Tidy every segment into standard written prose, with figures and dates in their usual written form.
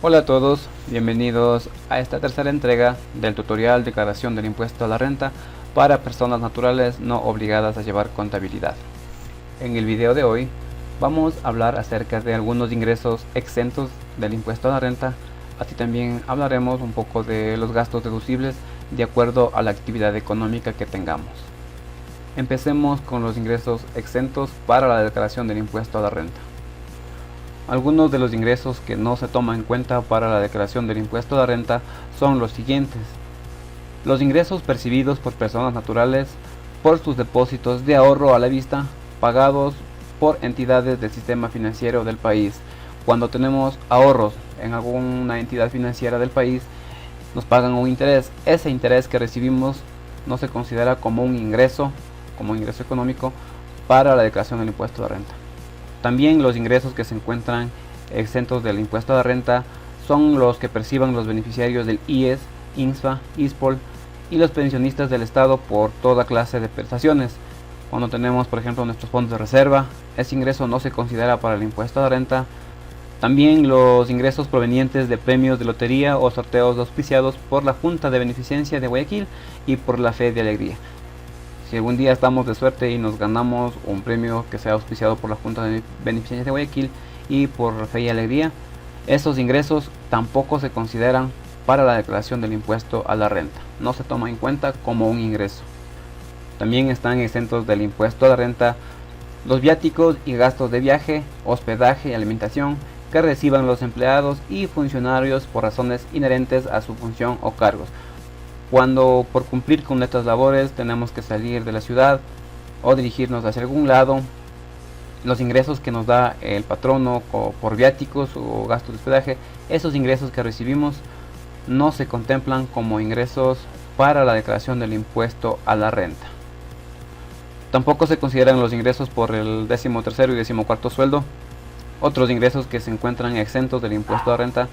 Hola a todos, bienvenidos a esta tercera entrega del tutorial Declaración del Impuesto a la Renta para personas naturales no obligadas a llevar contabilidad. En el video de hoy vamos a hablar acerca de algunos ingresos exentos del impuesto a la renta, así también hablaremos un poco de los gastos deducibles de acuerdo a la actividad económica que tengamos. Empecemos con los ingresos exentos para la declaración del impuesto a la renta. Algunos de los ingresos que no se toman en cuenta para la declaración del impuesto a la renta son los siguientes: los ingresos percibidos por personas naturales por sus depósitos de ahorro a la vista pagados por entidades del sistema financiero del país. Cuando tenemos ahorros en alguna entidad financiera del país, nos pagan un interés. Ese interés que recibimos no se considera como un ingreso, como ingreso económico para la declaración del impuesto a la renta. También los ingresos que se encuentran exentos del impuesto a la renta son los que perciban los beneficiarios del IES, INSFA, ISPOL y los pensionistas del Estado por toda clase de prestaciones. Cuando tenemos, por ejemplo, nuestros fondos de reserva, ese ingreso no se considera para el impuesto a la renta. También los ingresos provenientes de premios de lotería o sorteos auspiciados por la Junta de Beneficencia de Guayaquil y por la Fe de Alegría. Si algún día estamos de suerte y nos ganamos un premio que sea auspiciado por la Junta de Beneficencia de Guayaquil y por Fe y Alegría, esos ingresos tampoco se consideran para la declaración del impuesto a la renta. No se toma en cuenta como un ingreso. También están exentos del impuesto a la renta los viáticos y gastos de viaje, hospedaje y alimentación que reciban los empleados y funcionarios por razones inherentes a su función o cargos. Cuando por cumplir con nuestras labores tenemos que salir de la ciudad o dirigirnos hacia algún lado, los ingresos que nos da el patrono por viáticos o gastos de hospedaje, esos ingresos que recibimos no se contemplan como ingresos para la declaración del impuesto a la renta. Tampoco se consideran los ingresos por el 13º y 14º sueldo. Otros ingresos que se encuentran exentos del impuesto a la renta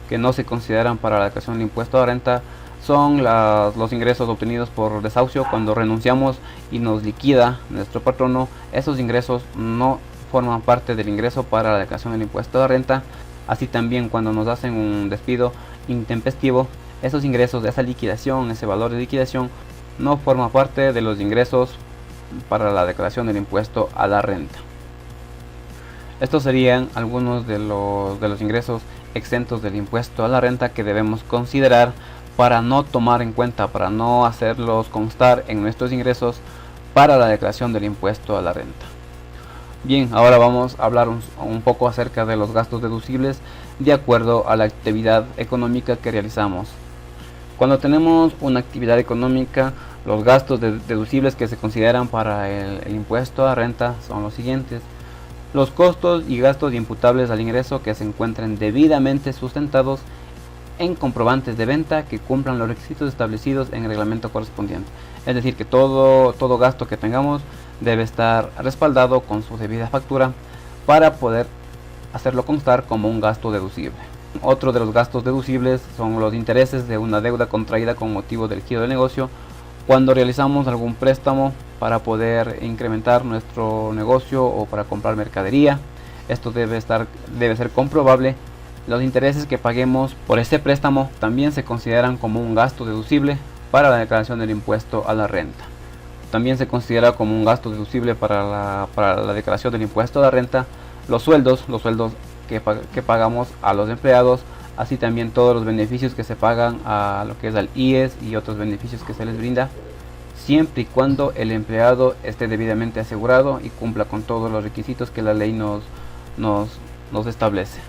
que no se consideran para la declaración del impuesto a la renta son los ingresos obtenidos por desahucio. Cuando renunciamos y nos liquida nuestro patrono, esos ingresos no forman parte del ingreso para la declaración del impuesto a la renta. Así también cuando nos hacen un despido intempestivo, esos ingresos de esa liquidación, ese valor de liquidación, no forma parte de los ingresos para la declaración del impuesto a la renta. Estos serían algunos de los ingresos exentos del impuesto a la renta que debemos considerar para no tomar en cuenta, para no hacerlos constar en nuestros ingresos para la declaración del impuesto a la renta. Bien, ahora vamos a hablar un poco acerca de los gastos deducibles de acuerdo a la actividad económica que realizamos. Cuando tenemos una actividad económica, los gastos deducibles que se consideran para el impuesto a la renta son los siguientes: los costos y gastos imputables al ingreso que se encuentren debidamente sustentados en comprobantes de venta que cumplan los requisitos establecidos en el reglamento correspondiente. Es decir, que todo gasto que tengamos debe estar respaldado con su debida factura para poder hacerlo constar como un gasto deducible. Otro de los gastos deducibles son los intereses de una deuda contraída con motivo del giro del negocio. Cuando realizamos algún préstamo para poder incrementar nuestro negocio o para comprar mercadería, esto debe ser comprobable. Los intereses que paguemos por este préstamo también se consideran como un gasto deducible para la declaración del impuesto a la renta. También se considera como un gasto deducible para la declaración del impuesto a la renta los sueldos que pagamos a los empleados, así también todos los beneficios que se pagan a lo que es al IES y otros beneficios que se les brinda, siempre y cuando el empleado esté debidamente asegurado y cumpla con todos los requisitos que la ley nos establece.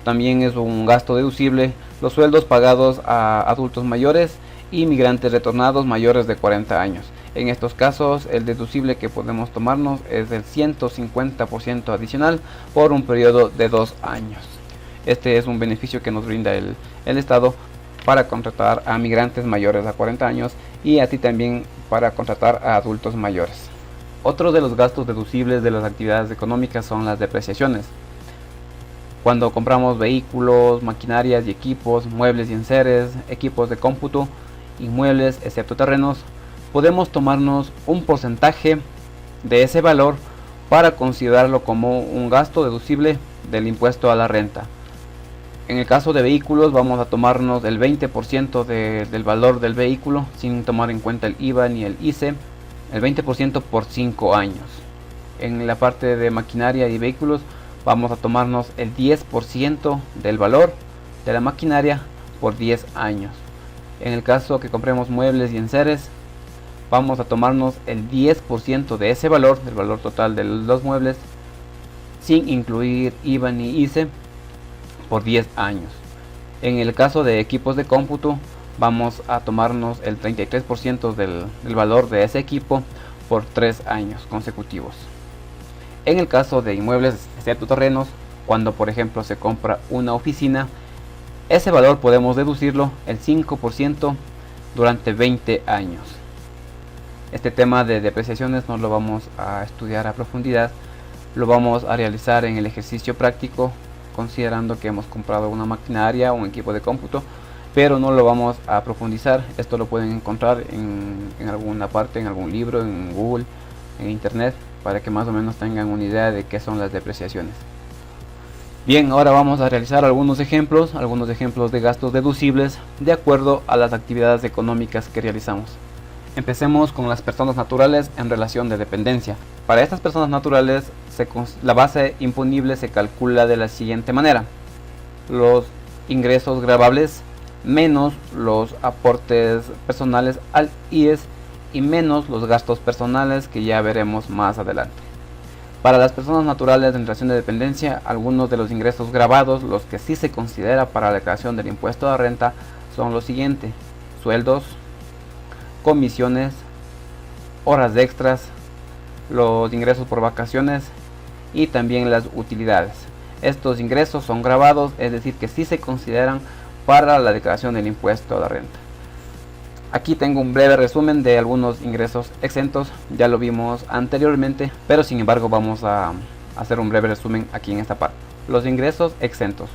También es un gasto deducible los sueldos pagados a adultos mayores y migrantes retornados mayores de 40 años. En estos casos, el deducible que podemos tomarnos es del 150% adicional por un periodo de 2 años. Este es un beneficio que nos brinda el Estado para contratar a migrantes mayores a 40 años y así también para contratar a adultos mayores. Otro de los gastos deducibles de las actividades económicas son las depreciaciones. Cuando compramos vehículos, maquinarias y equipos, muebles y enseres, equipos de cómputo, inmuebles excepto terrenos, podemos tomarnos un porcentaje de ese valor para considerarlo como un gasto deducible del impuesto a la renta. En el caso de vehículos vamos a tomarnos el 20% del valor del vehículo sin tomar en cuenta el IVA ni el ICE, el 20% por 5 años. En la parte de maquinaria y vehículos vamos a tomarnos el 10% del valor de la maquinaria por 10 años. En el caso que compremos muebles y enseres, vamos a tomarnos el 10% de ese valor, del valor total de los muebles, sin incluir IVA ni ICE, por 10 años. En el caso de equipos de cómputo, vamos a tomarnos el 33% del valor de ese equipo por 3 años consecutivos. En el caso de inmuebles, excepto terrenos, cuando por ejemplo se compra una oficina, ese valor podemos deducirlo el 5% durante 20 años. Este tema de depreciaciones no lo vamos a estudiar a profundidad, lo vamos a realizar en el ejercicio práctico, considerando que hemos comprado una maquinaria o un equipo de cómputo, pero no lo vamos a profundizar. Esto lo pueden encontrar en alguna parte, en algún libro, en Google, en internet, para que más o menos tengan una idea de qué son las depreciaciones. Bien, ahora vamos a realizar algunos ejemplos de gastos deducibles de acuerdo a las actividades económicas que realizamos. Empecemos con las personas naturales en relación de dependencia. Para estas personas naturales, la base imponible se calcula de la siguiente manera: los ingresos gravables menos los aportes personales al IES y menos los gastos personales, que ya veremos más adelante. Para las personas naturales en relación de dependencia, algunos de los ingresos gravados, los que sí se considera para la declaración del impuesto de renta, son los siguientes: sueldos, comisiones, horas extras, los ingresos por vacaciones y también las utilidades. Estos ingresos son gravados, es decir, que sí se consideran para la declaración del impuesto a la renta. Aquí tengo un breve resumen de algunos ingresos exentos, ya lo vimos anteriormente, pero sin embargo vamos a hacer un breve resumen aquí en esta parte. Los ingresos exentos.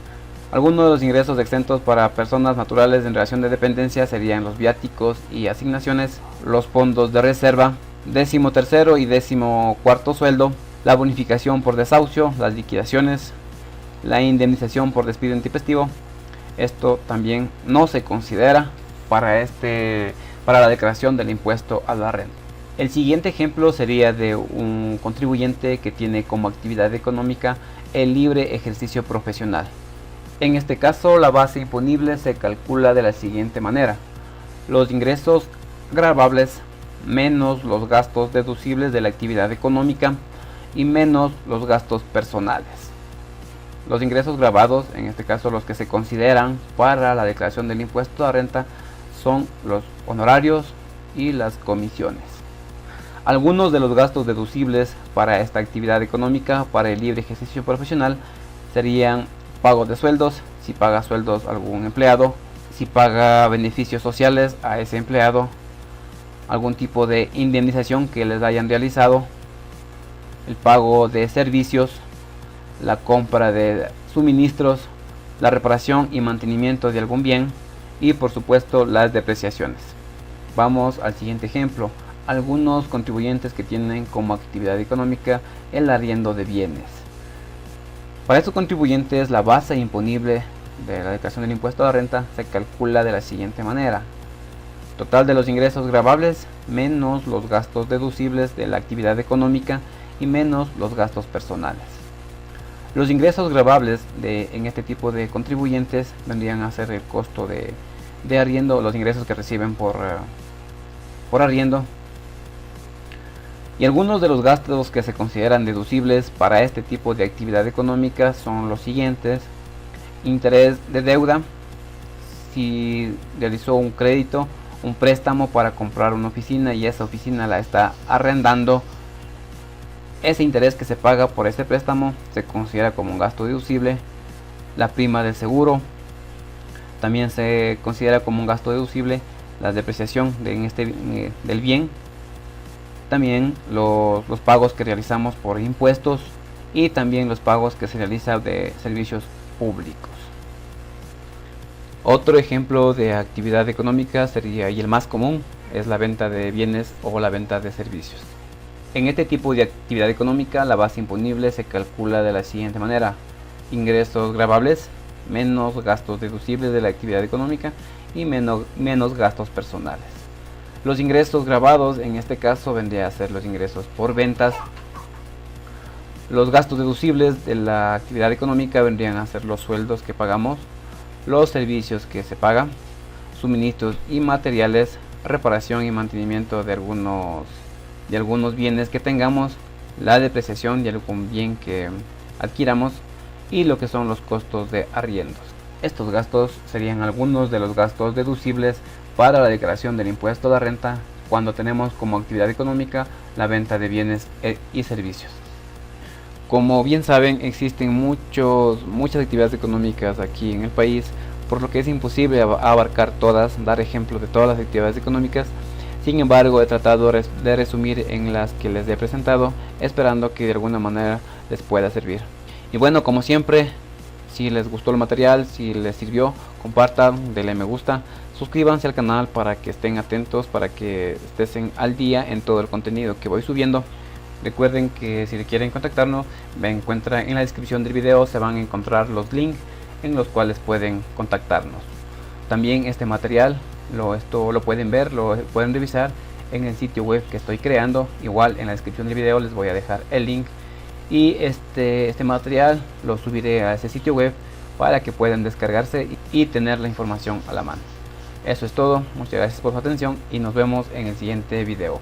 Algunos de los ingresos exentos para personas naturales en relación de dependencia serían los viáticos y asignaciones, los fondos de reserva, 13º y 14º sueldo, la bonificación por desahucio, las liquidaciones, la indemnización por despido intempestivo. Esto también no se considera para la declaración del impuesto a la renta. El siguiente ejemplo sería de un contribuyente que tiene como actividad económica el libre ejercicio profesional. En este caso, la base imponible se calcula de la siguiente manera: los ingresos gravables menos los gastos deducibles de la actividad económica y menos los gastos personales. Los ingresos gravados, en este caso los que se consideran para la declaración del impuesto a renta, son los honorarios y las comisiones. Algunos de los gastos deducibles para esta actividad económica, para el libre ejercicio profesional, serían pago de sueldos, si paga sueldos a algún empleado, si paga beneficios sociales a ese empleado, algún tipo de indemnización que les hayan realizado, el pago de servicios, la compra de suministros, la reparación y mantenimiento de algún bien y por supuesto las depreciaciones. Vamos al siguiente ejemplo: algunos contribuyentes que tienen como actividad económica el arriendo de bienes. Para estos contribuyentes, la base imponible de la declaración del impuesto a la renta se calcula de la siguiente manera: total de los ingresos gravables menos los gastos deducibles de la actividad económica y menos los gastos personales. Los ingresos gravables en este tipo de contribuyentes vendrían a ser el costo de arriendo, los ingresos que reciben por arriendo. Y algunos de los gastos que se consideran deducibles para este tipo de actividad económica son los siguientes: interés de deuda, si realizó un crédito, un préstamo para comprar una oficina y esa oficina la está arrendando, ese interés que se paga por este préstamo se considera como un gasto deducible. La prima del seguro también se considera como un gasto deducible. La depreciación del bien, también los pagos que realizamos por impuestos y también los pagos que se realizan de servicios públicos. Otro ejemplo de actividad económica sería, y el más común, es la venta de bienes o la venta de servicios. En este tipo de actividad económica, la base imponible se calcula de la siguiente manera: ingresos gravables menos gastos deducibles de la actividad económica y menos gastos personales. Los ingresos grabados en este caso vendrían a ser los ingresos por ventas. Los gastos deducibles de la actividad económica vendrían a ser los sueldos que pagamos, los servicios que se pagan, suministros y materiales, reparación y mantenimiento de algunos bienes que tengamos, la depreciación de algún bien que adquiramos y lo que son los costos de arriendos. Estos gastos serían algunos de los gastos deducibles para la declaración del impuesto a la renta cuando tenemos como actividad económica la venta de bienes y servicios. Como bien saben, existen muchas actividades económicas aquí en el país, por lo que es imposible abarcar todas, dar ejemplos de todas las actividades económicas. Sin embargo, he tratado de resumir en las que les he presentado, esperando que de alguna manera les pueda servir. Y bueno, como siempre, si les gustó el material, si les sirvió, compartan, denle me gusta, suscríbanse al canal para que estén atentos, para que estén al día en todo el contenido que voy subiendo. Recuerden que si quieren contactarnos, me encuentran en la descripción del video, se van a encontrar los links en los cuales pueden contactarnos. También este material lo pueden ver, lo pueden revisar en el sitio web que estoy creando. Igual en la descripción del video les voy a dejar el link, y este material lo subiré a ese sitio web para que puedan descargarse y tener la información a la mano. Eso es todo, muchas gracias por su atención y nos vemos en el siguiente video.